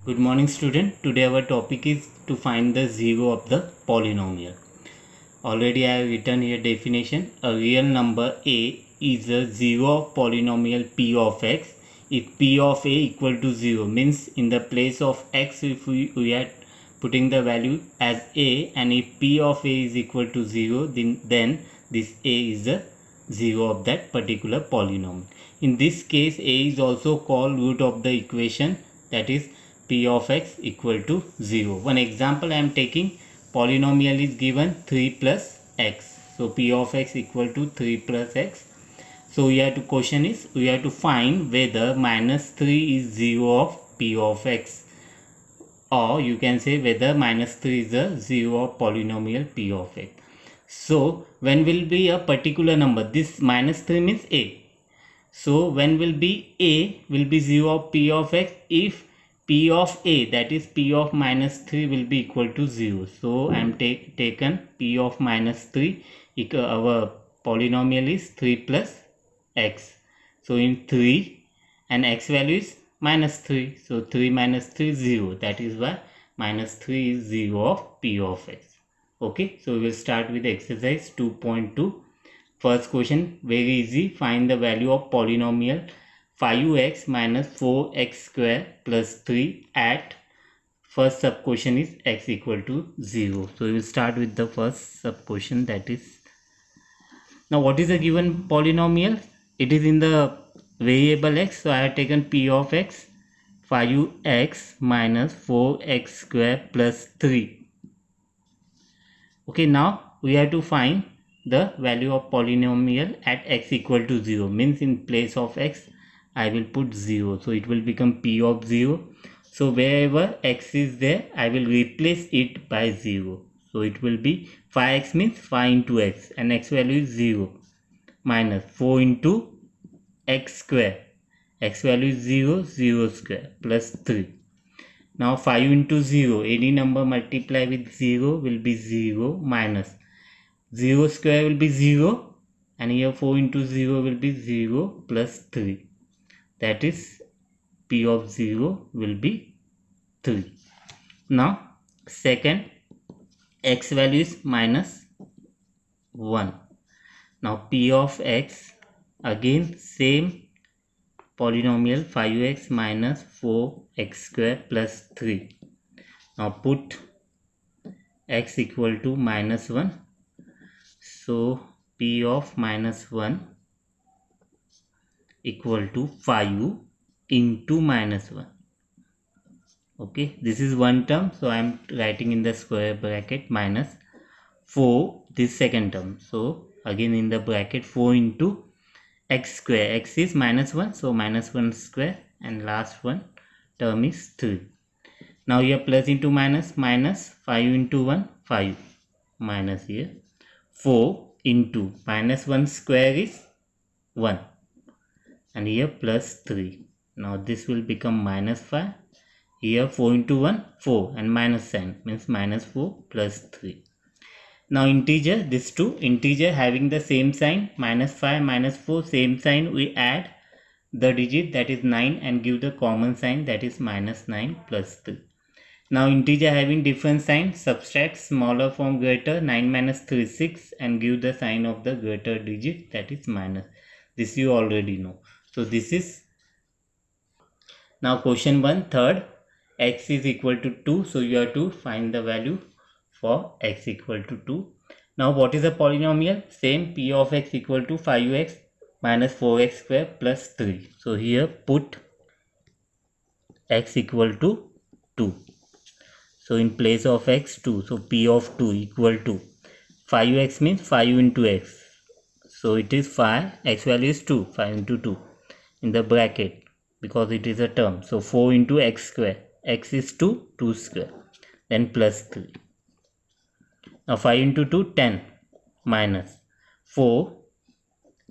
Good morning student. Today our topic is to find the zero of the polynomial. Already I have written here definition. A real number a is a zero of polynomial p of x if p of a equal to 0, means in the place of x if we are putting the value as a, and if p of a is equal to 0, then this a is the zero of that particular polynomial. In this case a is also called root of the equation, that is p of x equal to 0. One example I am taking, polynomial is given 3 plus x. So p of x equal to 3 plus x. So we have to question is we have to find whether minus 3 is 0 of p of x, or you can say whether minus 3 is a 0 of polynomial p of x. So when will be a particular number, this minus 3 means a. So when will be a will be 0 of p of x if p of a, that is p of minus 3, will be equal to 0. So I am taken p of minus 3, our polynomial is 3 plus x. So in 3 and x value is minus 3. So 3 minus 3 is 0. That is why minus 3 is 0 of p of x. Okay, so we will start with exercise 2.2. First question, very easy. Find the value of polynomial 5x minus 4x square plus 3 at first sub question is x equal to 0. So we will start with the first sub question, that is, now what is the given polynomial? It is in the variable x, so I have taken p of x 5x minus 4x square plus 3. Okay, now we have to find the value of polynomial at x equal to 0, means in place of x I will put 0, so it will become p of 0. So wherever x is there, I will replace it by 0. So it will be 5x means 5 into x, and x value is 0, minus 4 into x square, x value is 0, 0 square, plus 3. Now 5 into 0, any number multiply with 0 will be 0, minus 0 square will be 0, and here 4 into 0 will be 0 plus 3. That is p of 0 will be 3. Now second, x value is minus 1. Now p of x, again same polynomial 5x minus 4x square plus 3. Now put x equal to minus 1. So p of minus 1 equal to 5 into minus 1. Okay, this is one term, so I am writing in the square bracket minus 4 this second term. So again in the bracket 4 into x square, x is minus 1, so minus 1 square, and last one term is 3. Now here plus into minus, minus 5 into 1, 5, minus here 4 into minus 1 square is 1, and here plus 3. Now this will become minus 5. Here 4 into 1, 4, and minus sign means minus 4 plus 3. Now integer, these two integer having the same sign, minus 5, minus 4, same sign, we add the digit, that is 9, and give the common sign, that is minus 9 plus 3. Now integer having different sign, subtract smaller from greater, 9 minus 3 is 6, and give the sign of the greater digit, that is minus. This you already know. So this is now question 1, third, x is equal to 2, so you have to find the value for x equal to 2. Now what is a polynomial? Same, p of x equal to 5x minus 4x square plus 3. So here put x equal to 2. So in place of x 2, so p of 2 equal to 5x means 5 into x. So it is 5, x value is 2, 5 into 2 in the bracket because it is a term. So 4 into x square, x is 2, 2 square, then plus 3. Now 5 into 2, 10, minus 4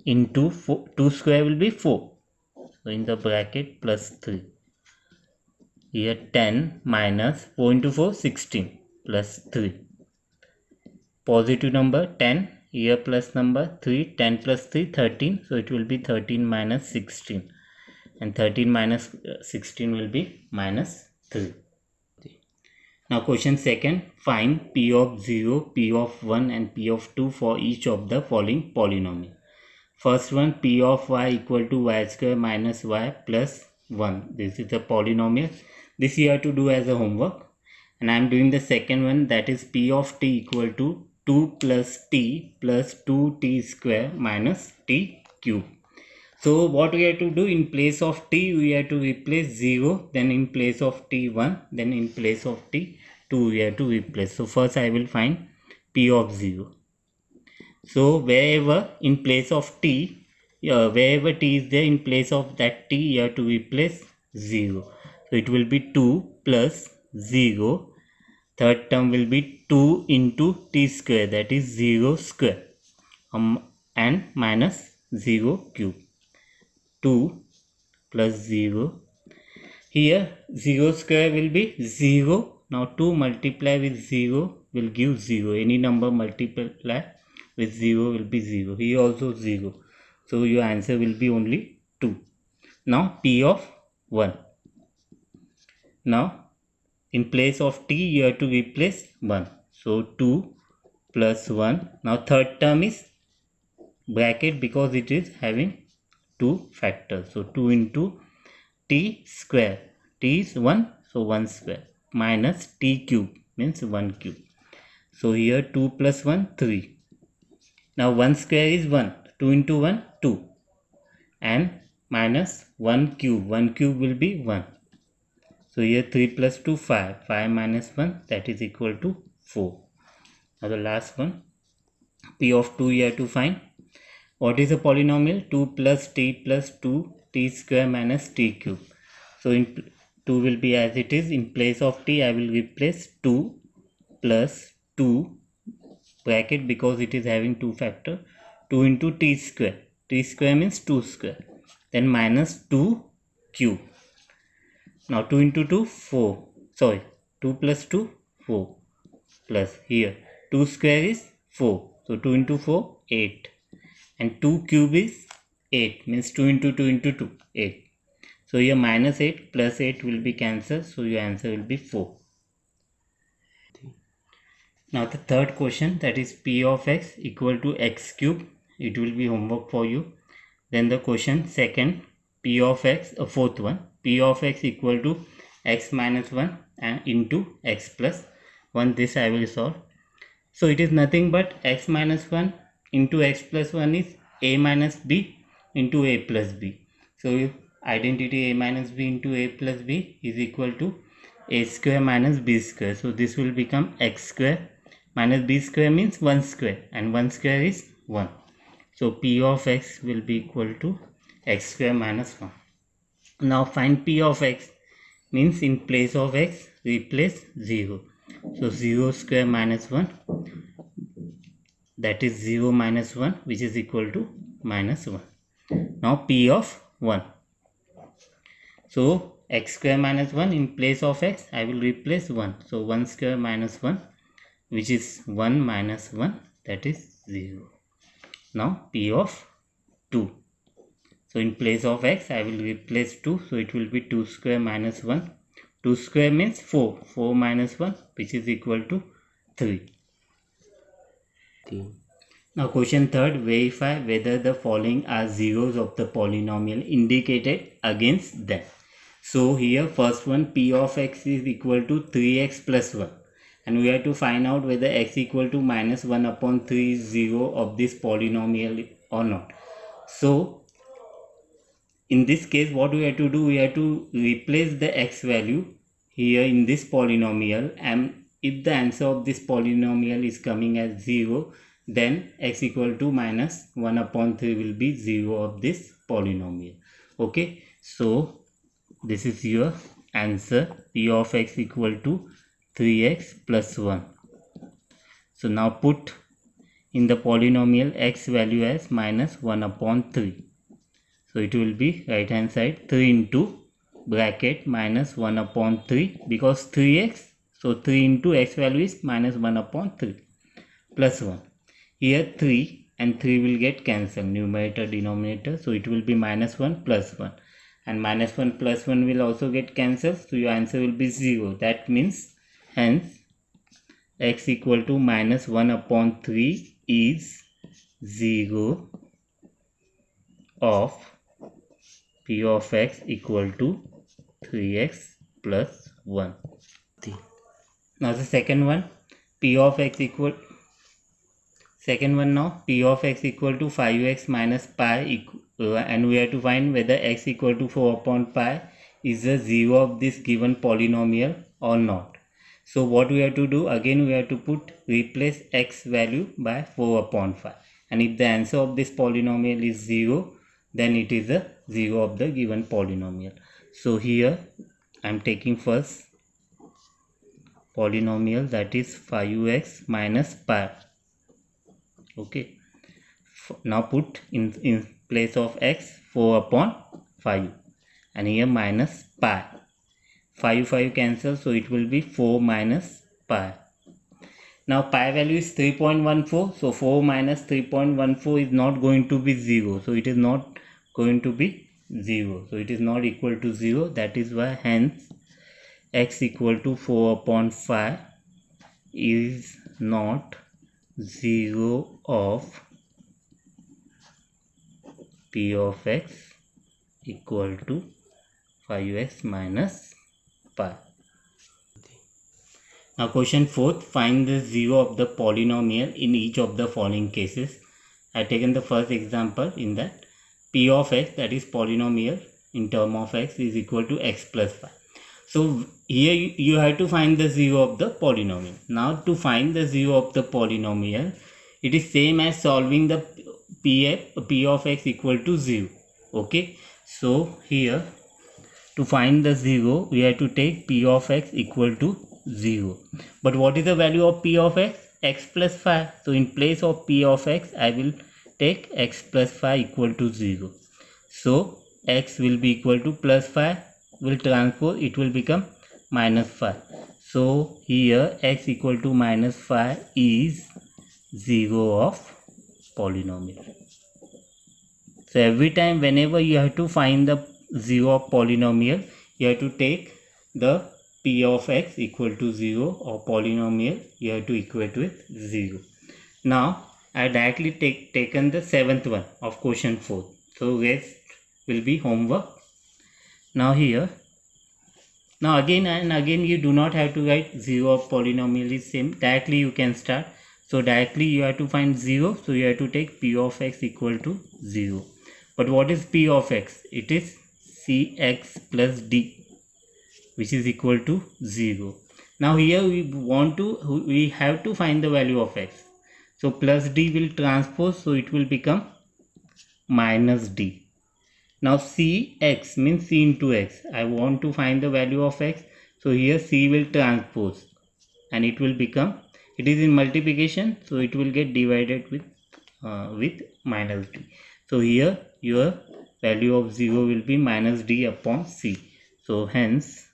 into 4, 2 square will be 4. So in the bracket plus 3. Here 10 minus 4 into 4, 16, plus 3. Positive number 10, here plus number 3, 10 plus 3, 13. So it will be 13 minus 16. And 13 minus 16 will be minus 3. Now question second, find p of 0, p of 1 and p of 2 for each of the following polynomial. First one, p of y equal to y square minus y plus 1. This is a polynomial. This you have to do as a homework. And I am doing the second one, that is p of t equal to 2 plus t plus 2t square minus t cube. So what we have to do, in place of t we have to replace 0, then in place of t 1, then in place of t 2 we have to replace. So first I will find p of 0. So wherever in place of t, wherever t is there, in place of that t you have to replace 0. So it will be 2 plus 0. Third term will be 2 into t square, that is 0 square, and minus 0 cube. 2 plus 0. Here 0 square will be 0. Now 2 multiply with 0 will give 0. Any number multiply with 0 will be 0. Here also 0. So your answer will be only 2. Now p of 1. Now in place of t you have to replace 1. So 2 plus 1. Now third term is bracket because it is having 2 factors. So 2 into t square. T is 1, so 1 square, minus t cube means 1 cube. So here 2 plus 1, 3. Now 1 square is 1. 2 into 1, 2. And minus 1 cube. 1 cube will be 1. So here 3 plus 2, 5. 5 minus 1, that is equal to 4. Now the last one, p of 2 you have to find. What is a polynomial? 2 plus t 2t square minus t cube. So in 2 will be as it is. In place of t I will replace 2 plus 2 bracket because it is having 2 factor, 2 into t square. T square means 2 square. Then minus 2 cube. Now 2 into 2, 4. Sorry, 2 plus 2, 4. Plus here 2 square is 4. So 2 into 4, 8. And 2 cube is 8, means 2 into 2 into 2, 8. So here minus 8 plus 8 will be cancelled. So your answer will be 4. Now the third question, that is p of x equal to x cube. It will be homework for you. Then the question second, p of x, fourth one, p of x equal to x minus 1 and into x plus 1. This I will solve. So it is nothing but x minus 1 into x plus 1 is a minus b into a plus b. So if identity a minus b into a plus b is equal to a square minus b square. So this will become x square minus b square means 1 square, and 1 square is 1. So p of x will be equal to x square minus 1. Now find p of x, means in place of x replace 0. So 0 square minus 1, that is 0 minus 1, which is equal to minus 1. Now p of 1. So x square minus 1, in place of x I will replace 1. So 1 square minus 1, which is 1 minus 1, that is 0. Now p of 2. So in place of x I will replace 2. So it will be 2 square minus 1. 2 square means 4. 4 minus 1, which is equal to 3. Now question third, verify whether the following are zeros of the polynomial indicated against them. So here first one, p of x is equal to 3x plus 1. And we have to find out whether x equal to minus 1 upon 3 is 0 of this polynomial or not. So in this case what we have to do, we have to replace the x value here in this polynomial, and if the answer of this polynomial is coming as 0, then x equal to minus 1 upon 3 will be 0 of this polynomial. Okay, so this is your answer, p of x equal to 3x plus 1. So now put in the polynomial x value as minus 1 upon 3. So it will be right hand side 3 into bracket minus 1 upon 3 because 3x. So 3 into x value is minus 1 upon 3 plus 1. Here 3 and 3 will get cancelled, numerator denominator. So it will be minus 1 plus 1. And minus 1 plus 1 will also get cancelled. So your answer will be 0. That means hence x equal to minus 1 upon 3 is 0 of p of x equal to 3x plus 1. Now the second one, p of x equal, second one now, p of x equal to 5x minus pi and we have to find whether x equal to 4 upon pi is the 0 of this given polynomial or not. So what we have to do, again we have to replace x value by 4 upon 5, and if the answer of this polynomial is 0, then it is a 0 of the given polynomial. So here I am taking first polynomial, that is 5x minus pi. Okay, now put in place of x 4 upon 5 and here minus pi. 5 cancel, so it will be 4 minus pi. Now pi value is 3.14, so 4 minus 3.14 is not going to be 0, so it is not going to be 0, so it is not equal to 0. That is why hence x equal to 4 upon 5 is not 0 of p of x equal to 5x minus pi. Now question 4th, find the 0 of the polynomial in each of the following cases. I have taken the first example in that p of x, that is polynomial in term of x, is equal to x plus 5. So here you have to find the 0 of the polynomial. Now to find the 0 of the polynomial, it is same as solving the p of x equal to 0. Okay, so here to find the 0 we have to take p of x equal to 0. But what is the value of p of x? X plus 5. So in place of p of x I will take x plus 5 equal to 0. So x will be equal to plus 5, will transpose, it will become minus 5. So here x equal to minus 5 is 0 of polynomial. So every time whenever you have to find the 0 of polynomial, you have to take the p of x equal to 0 or polynomial, you have to equate with 0. Now I directly taken the 7th one of question 4. So rest will be homework. Now here, now again and again you do not have to write 0 of polynomial is same, directly you can start. So directly you have to find 0, so you have to take p of x equal to 0. But what is p of x? It is cx plus d, which is equal to 0. Now here we have to find the value of x. So plus d will transpose, so it will become minus d. Now cx means c into x. I want to find the value of x. So here c will transpose and it will become, it is in multiplication, so it will get divided with minus d. So here your value of 0 will be minus d upon c. So hence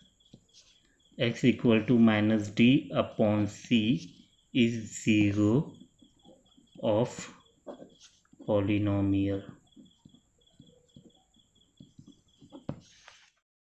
x equal to minus d upon c is 0 of polynomial.